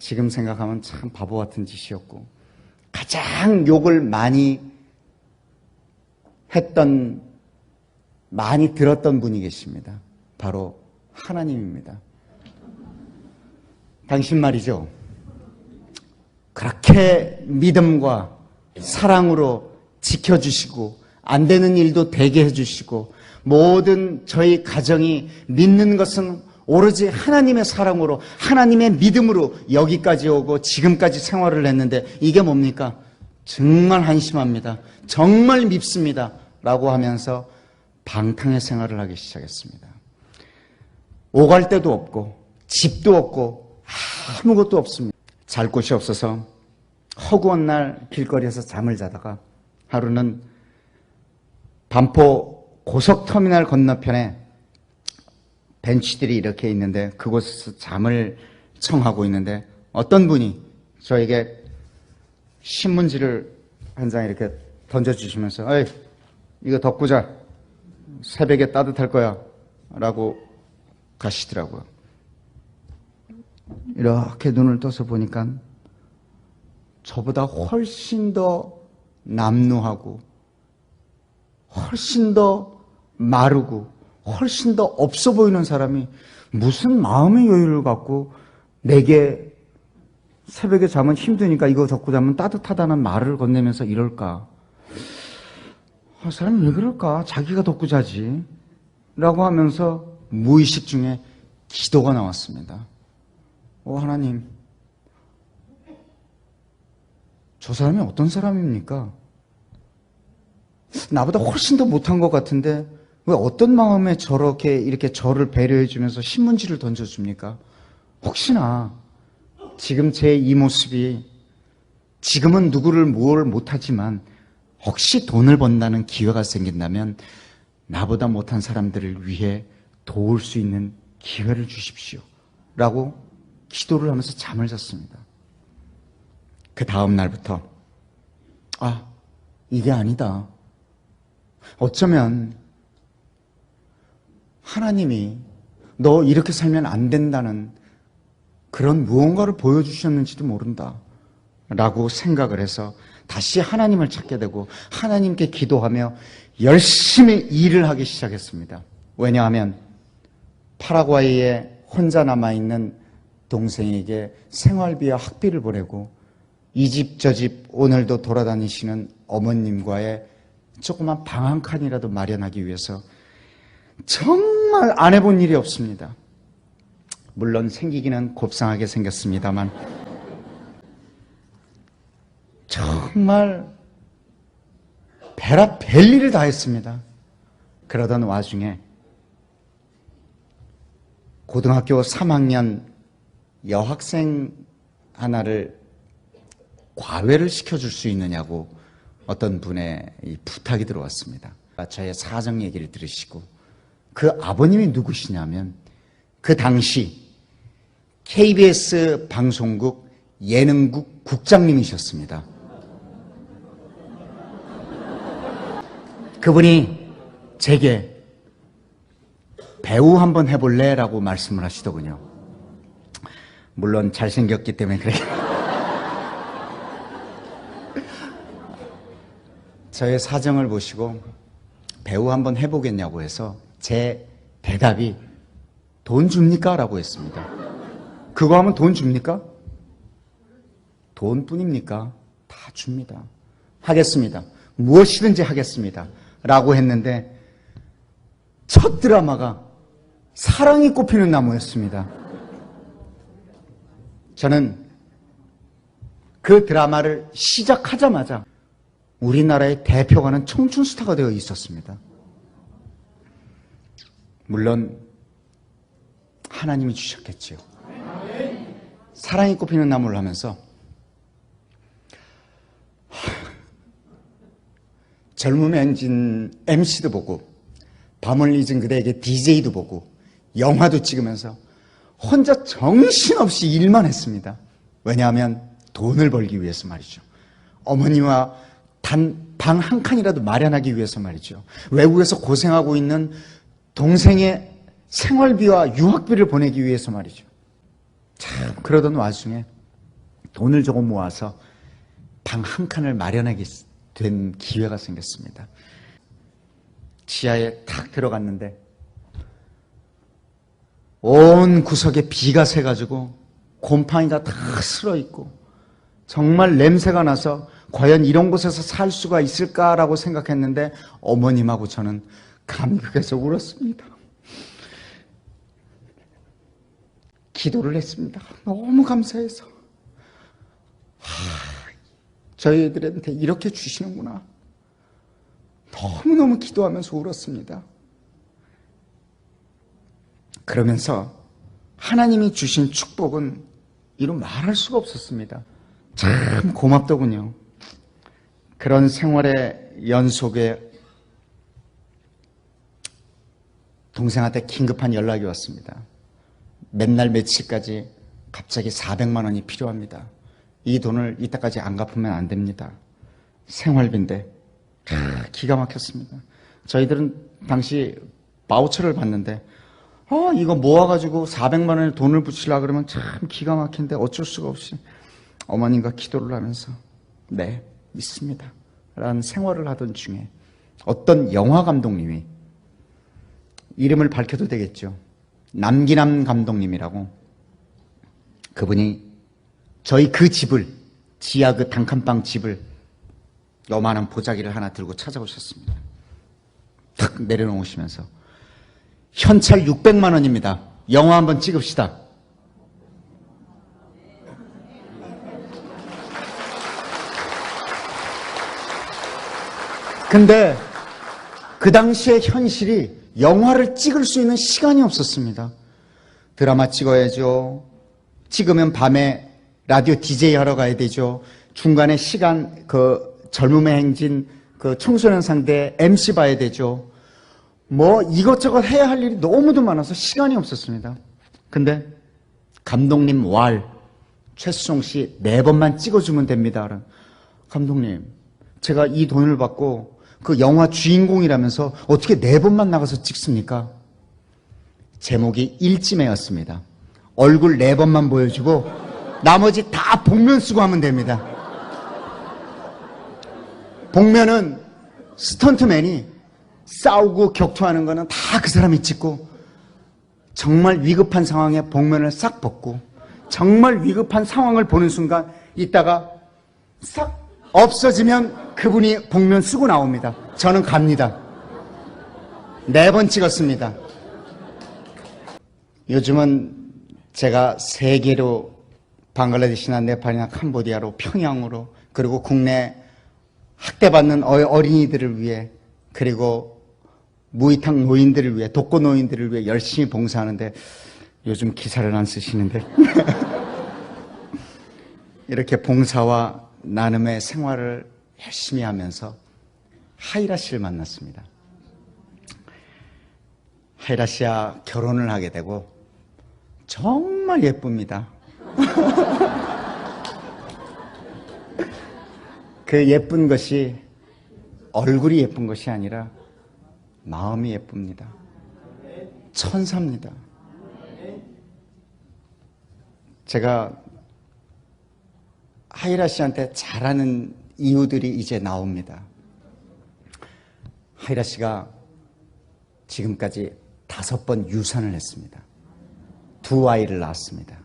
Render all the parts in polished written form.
지금 생각하면 참 바보 같은 짓이었고, 가장 욕을 많이 했던, 많이 들었던 분이 계십니다. 바로 하나님입니다. 당신 말이죠, 그렇게 믿음과 사랑으로 지켜주시고 안 되는 일도 되게 해주시고 모든 저희 가정이 믿는 것은 오로지 하나님의 사랑으로, 하나님의 믿음으로 여기까지 오고 지금까지 생활을 했는데 이게 뭡니까? 정말 한심합니다. 정말 밉습니다. 라고 하면서 방탕의 생활을 하기 시작했습니다. 오갈 데도 없고 집도 없고 아무것도 없습니다. 잘 곳이 없어서 허구한 날 길거리에서 잠을 자다가 하루는 반포 고속터미널 건너편에 벤치들이 이렇게 있는데 그곳에서 잠을 청하고 있는데 어떤 분이 저에게 신문지를 한 장 이렇게 던져주시면서 어이, 이거 덮고 자. 새벽에 따뜻할 거야. 라고 가시더라고요. 이렇게 눈을 떠서 보니까 저보다 훨씬 더 남루하고 훨씬 더 마르고 훨씬 더 없어 보이는 사람이 무슨 마음의 여유를 갖고 내게 새벽에 자면 힘드니까 이거 덮고 자면 따뜻하다는 말을 건네면서 이럴까? 사람이 왜 그럴까? 자기가 덮고 자지. 라고 하면서 무의식 중에 기도가 나왔습니다. 하나님, 저 사람이 어떤 사람입니까? 나보다 훨씬 더 못한 것 같은데 왜 어떤 마음에 저렇게 이렇게 저를 배려해 주면서 신문지를 던져줍니까? 혹시나 지금 제 이 모습이 지금은 누구를 뭘 못하지만 혹시 돈을 번다는 기회가 생긴다면 나보다 못한 사람들을 위해 도울 수 있는 기회를 주십시오. 라고 기도를 하면서 잠을 잤습니다. 그 다음 날부터 이게 아니다. 어쩌면 하나님이 너 이렇게 살면 안 된다는 그런 무언가를 보여주셨는지도 모른다 라고 생각을 해서 다시 하나님을 찾게 되고 하나님께 기도하며 열심히 일을 하기 시작했습니다. 왜냐하면 파라과이에 혼자 남아있는 동생에게 생활비와 학비를 보내고 이 집 저 집 오늘도 돌아다니시는 어머님과의 조그만 방 한 칸이라도 마련하기 위해서 정말 안 해본 일이 없습니다. 물론 생기기는 곱상하게 생겼습니다만 정말 별일을 다 했습니다. 그러던 와중에 고등학교 3학년 여학생 하나를 과외를 시켜줄 수 있느냐고 어떤 분의 부탁이 들어왔습니다. 저의 사정 얘기를 들으시고 그 아버님이 누구시냐면 그 당시 KBS 방송국 예능국 국장님이셨습니다. 그분이 제게 배우 한번 해볼래? 라고 말씀을 하시더군요. 물론 잘생겼기 때문에 그래. 저의 사정을 보시고 배우 한번 해보겠냐고 해서 제 대답이 돈 줍니까? 라고 했습니다. 그거 하면 돈 줍니까? 돈뿐입니까? 다 줍니다. 하겠습니다. 무엇이든지 하겠습니다. 라고 했는데 첫 드라마가 사랑이 꽃피는 나무였습니다. 저는 그 드라마를 시작하자마자 우리나라의 대표가는 청춘 스타가 되어 있었습니다. 물론 하나님이 주셨겠지요. 사랑이 꽃피는 나무를 하면서 젊음의 MC도 보고 밤을 잊은 그대에게 DJ도 보고 영화도 찍으면서 혼자 정신없이 일만 했습니다. 왜냐하면 돈을 벌기 위해서 말이죠. 어머니와 단 방 한 칸이라도 마련하기 위해서 말이죠. 외국에서 고생하고 있는 동생의 생활비와 유학비를 보내기 위해서 말이죠. 참 그러던 와중에 돈을 조금 모아서 방 한 칸을 마련하게 된 기회가 생겼습니다. 지하에 탁 들어갔는데 온 구석에 비가 새가지고 곰팡이가 다 슬어있고 정말 냄새가 나서 과연 이런 곳에서 살 수가 있을까라고 생각했는데 어머님하고 저는 감격해서 울었습니다. 기도를 했습니다. 너무 감사해서. 저희들한테 이렇게 주시는구나. 너무너무 기도하면서 울었습니다. 그러면서 하나님이 주신 축복은 이루 말할 수가 없었습니다. 참 고맙더군요. 그런 생활의 연속에 동생한테 긴급한 연락이 왔습니다. 맨날 며칠까지 갑자기 400만 원이 필요합니다. 이 돈을 이따까지 안 갚으면 안 됩니다. 생활비인데 기가 막혔습니다. 저희들은 당시 바우처를 받는데 이거 모아가지고 400만 원에 돈을 붙이려고 그러면 참 기가 막힌데 어쩔 수가 없이 어머님과 기도를 하면서 네, 믿습니다 라는 생활을 하던 중에 어떤 영화 감독님이, 이름을 밝혀도 되겠죠, 남기남 감독님이라고, 그분이 저희 그 집을, 지하 그 단칸방 집을 요만한 보자기를 하나 들고 찾아오셨습니다. 탁 내려놓으시면서 현찰 600만 원입니다. 영화 한번 찍읍시다. 근데 그 당시의 현실이 영화를 찍을 수 있는 시간이 없었습니다. 드라마 찍어야죠. 찍으면 밤에 라디오 DJ 하러 가야 되죠. 중간에 시간, 젊음의 행진, 청소년 상대 MC 봐야 되죠. 이것저것 해야 할 일이 너무도 많아서 시간이 없었습니다. 근데 감독님 최수종 씨 4번만 찍어주면 됩니다. 감독님, 제가 이 돈을 받고 그 영화 주인공이라면서 어떻게 4번만 나가서 찍습니까? 제목이 일지매였습니다. 얼굴 4번만 보여주고 나머지 다 복면 쓰고 하면 됩니다. 복면은 스턴트맨이 싸우고 격투하는 거는 다 그 사람이 찍고, 정말 위급한 상황에 복면을 싹 벗고 정말 위급한 상황을 보는 순간 있다가 싹 없어지면 그분이 복면 쓰고 나옵니다. 저는 갑니다. 4번 찍었습니다. 요즘은 제가 세계로, 방글라데시나 네팔이나 캄보디아로, 평양으로, 그리고 국내 학대받는 어린이들을 위해, 그리고 무이탁 노인들을 위해, 독거 노인들을 위해 열심히 봉사하는데 요즘 기사를 안 쓰시는데 이렇게 봉사와 나눔의 생활을 열심히 하면서 하이라 씨를 만났습니다. 하이라 씨와 결혼을 하게 되고 정말 예쁩니다. 그 예쁜 것이 얼굴이 예쁜 것이 아니라 마음이 예쁩니다. 천사입니다. 제가 하이라 씨한테 잘하는 이유들이 이제 나옵니다. 하이라 씨가 지금까지 5번 유산을 했습니다. 2아이를 낳았습니다.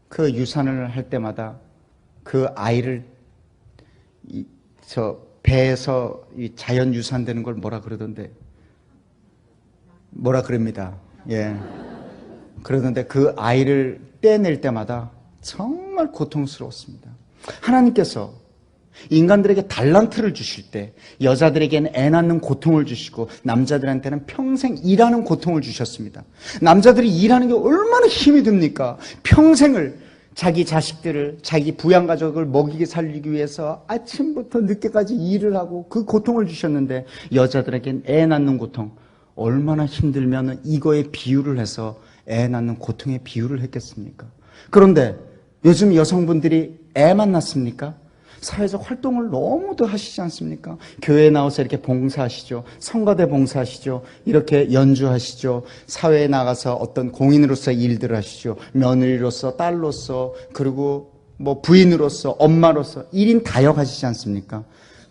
그 유산을 할 때마다 그 아이를 배에서 이 자연 유산되는 걸 뭐라 그러던데, 뭐라 그럽니다. 예. 그러던데 그 아이를 떼낼 때마다 정말 고통스러웠습니다. 하나님께서 인간들에게 달란트를 주실 때 여자들에게는 애 낳는 고통을 주시고 남자들한테는 평생 일하는 고통을 주셨습니다. 남자들이 일하는 게 얼마나 힘이 듭니까? 평생을 자기 자식들을, 자기 부양가족을 먹이게 살리기 위해서 아침부터 늦게까지 일을 하고 그 고통을 주셨는데, 여자들에겐 애 낳는 고통, 얼마나 힘들면 이거에 비유를 해서 애 낳는 고통에 비유를 했겠습니까? 그런데 요즘 여성분들이 애만 낳습니까? 사회적 활동을 너무도 하시지 않습니까? 교회에 나와서 이렇게 봉사하시죠. 성가대 봉사하시죠. 이렇게 연주하시죠. 사회에 나가서 어떤 공인으로서 일들을 하시죠. 며느리로서, 딸로서, 그리고 뭐 부인으로서, 엄마로서 1인 다역 하시지 않습니까?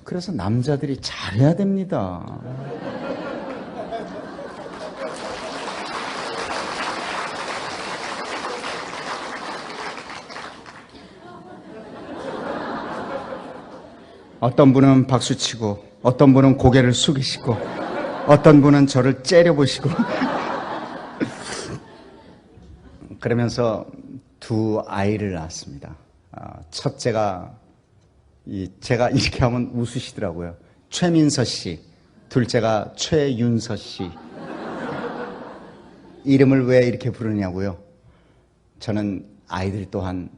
그래서 남자들이 잘해야 됩니다. 어떤 분은 박수치고, 어떤 분은 고개를 숙이시고, 어떤 분은 저를 째려보시고. 그러면서 두 아이를 낳았습니다. 첫째가, 제가 이렇게 하면 웃으시더라고요. 최민서 씨, 둘째가 최윤서 씨. 이름을 왜 이렇게 부르냐고요? 저는 아이들 또한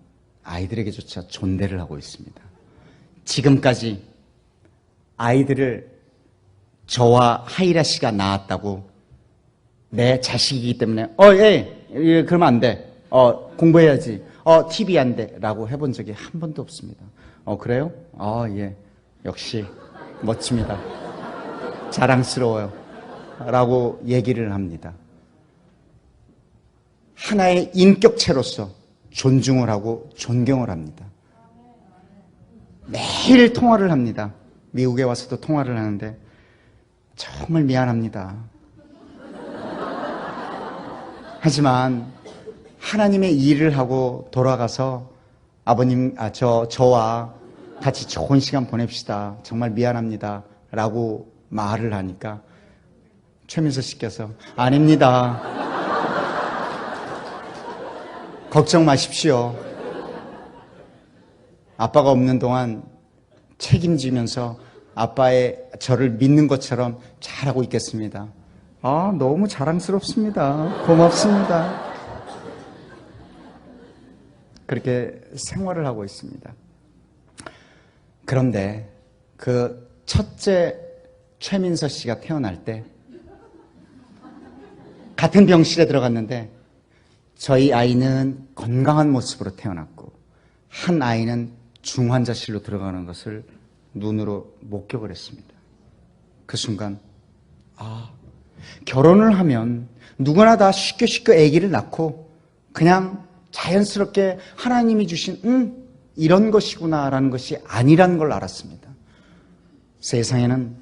아이들에게조차 존대를 하고 있습니다. 지금까지 아이들을 저와 하이라 씨가 낳았다고 내 자식이기 때문에 예, 그러면 안 돼. 공부해야지. TV 안 돼. 라고 해본 적이 한 번도 없습니다. 그래요? 예. 역시 멋집니다. 자랑스러워요. 라고 얘기를 합니다. 하나의 인격체로서 존중을 하고 존경을 합니다. 매일 통화를 합니다. 미국에 와서도 통화를 하는데 정말 미안합니다. 하지만 하나님의 일을 하고 돌아가서 아버님, 저와 같이 좋은 시간 보냅시다. 정말 미안합니다. 라고 말을 하니까 최민서 씨께서 아닙니다. 걱정 마십시오. 아빠가 없는 동안 책임지면서 아빠의 저를 믿는 것처럼 잘하고 있겠습니다. 너무 자랑스럽습니다. 고맙습니다. 그렇게 생활을 하고 있습니다. 그런데 그 첫째 최민서 씨가 태어날 때 같은 병실에 들어갔는데 저희 아이는 건강한 모습으로 태어났고 한 아이는 중환자실로 들어가는 것을 눈으로 목격을 했습니다. 그 순간 결혼을 하면 누구나 다 쉽게 아기를 낳고 그냥 자연스럽게 하나님이 주신 이런 것이구나라는 것이 아니라는 걸 알았습니다. 세상에는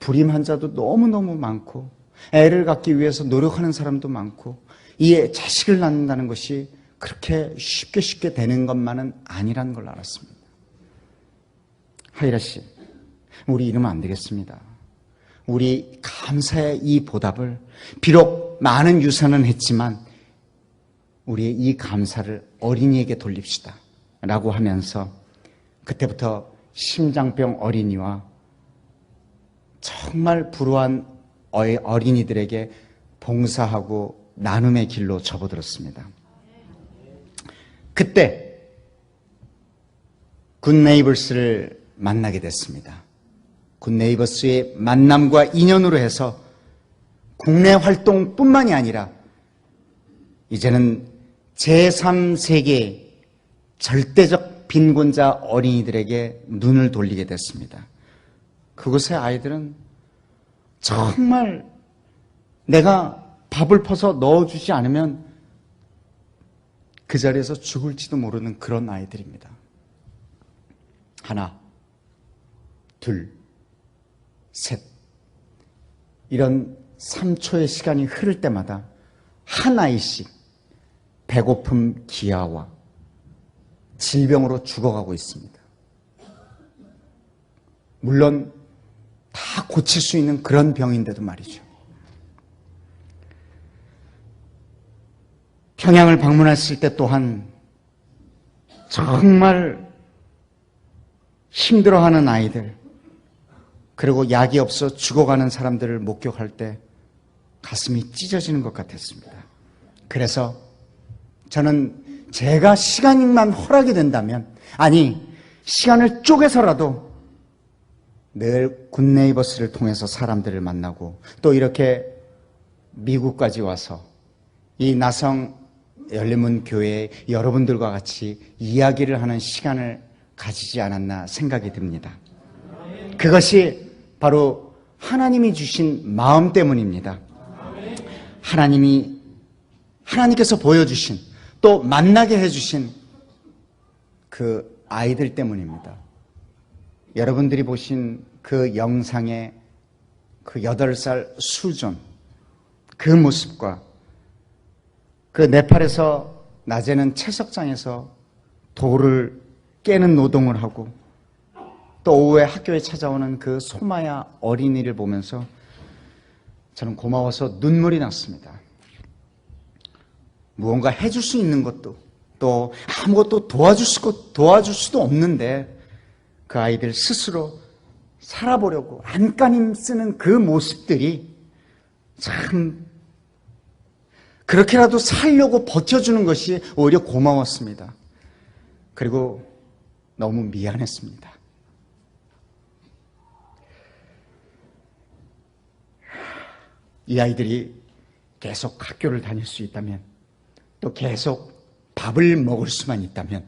불임 환자도 너무너무 많고 애를 갖기 위해서 노력하는 사람도 많고 이 자식을 낳는다는 것이 그렇게 쉽게 되는 것만은 아니라는 걸 알았습니다. 하이라 씨, 우리 이러면 안 되겠습니다. 우리 감사의 이 보답을 비록 많은 유산은 했지만 우리의 이 감사를 어린이에게 돌립시다. 라고 하면서 그때부터 심장병 어린이와 정말 불우한 어린이들에게 봉사하고 나눔의 길로 접어들었습니다. 그때 굿네이버스를 만나게 됐습니다. 굿네이버스의 만남과 인연으로 해서 국내 활동뿐만이 아니라 이제는 제3세계 절대적 빈곤자 어린이들에게 눈을 돌리게 됐습니다. 그곳의 아이들은 정말 내가 밥을 퍼서 넣어주지 않으면 그 자리에서 죽을지도 모르는 그런 아이들입니다. 하나, 둘, 셋. 이런 3초의 시간이 흐를 때마다 한 아이씩 배고픔 기아와 질병으로 죽어가고 있습니다. 물론 다 고칠 수 있는 그런 병인데도 말이죠. 평양을 방문했을 때 또한 정말 힘들어하는 아이들, 그리고 약이 없어 죽어가는 사람들을 목격할 때 가슴이 찢어지는 것 같았습니다. 그래서 저는 제가 시간만 허락이 된다면, 아니 시간을 쪼개서라도 늘 굿네이버스를 통해서 사람들을 만나고 또 이렇게 미국까지 와서 이 나성 열린문 교회의 여러분들과 같이 이야기를 하는 시간을 가지지 않았나 생각이 듭니다. 그것이 바로 하나님이 주신 마음 때문입니다. 하나님께서 보여주신, 또 만나게 해주신 그 아이들 때문입니다. 여러분들이 보신 그 영상의 그 8살 수존, 그 모습과 그 네팔에서 낮에는 채석장에서 돌을 깨는 노동을 하고 또 오후에 학교에 찾아오는 그 소마야 어린이를 보면서 저는 고마워서 눈물이 났습니다. 무언가 해줄 수 있는 것도 또 아무것도 도와줄 수도 없는데 그 아이들 스스로 살아보려고 안간힘 쓰는 그 모습들이 참 그렇게라도 살려고 버텨주는 것이 오히려 고마웠습니다. 그리고 너무 미안했습니다. 이 아이들이 계속 학교를 다닐 수 있다면, 또 계속 밥을 먹을 수만 있다면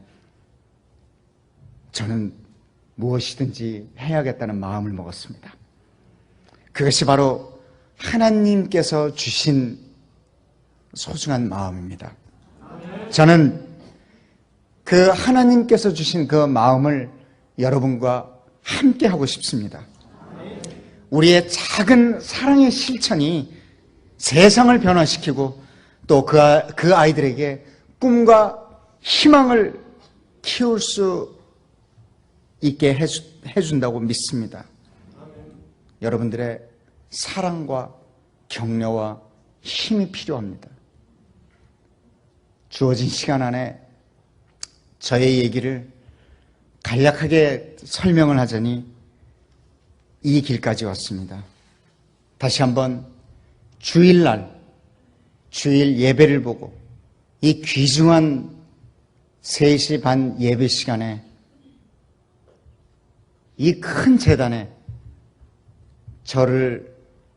저는 무엇이든지 해야겠다는 마음을 먹었습니다. 그것이 바로 하나님께서 주신 소중한 마음입니다. 저는 그 하나님께서 주신 그 마음을 여러분과 함께 하고 싶습니다. 우리의 작은 사랑의 실천이 세상을 변화시키고 또 그 아이들에게 꿈과 희망을 키울 수 있게 해준다고 믿습니다. 여러분들의 사랑과 격려와 힘이 필요합니다. 주어진 시간 안에 저의 얘기를 간략하게 설명을 하자니 이 길까지 왔습니다. 다시 한번 주일날, 주일 예배를 보고 이 귀중한 3시 반 예배 시간에 이 큰 제단에 저를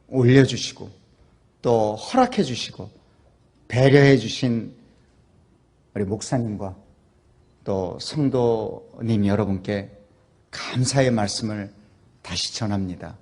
올려주시고 또 허락해 주시고 배려해 주신 우리 목사님과 또 성도님 여러분께 감사의 말씀을 다시 전합니다.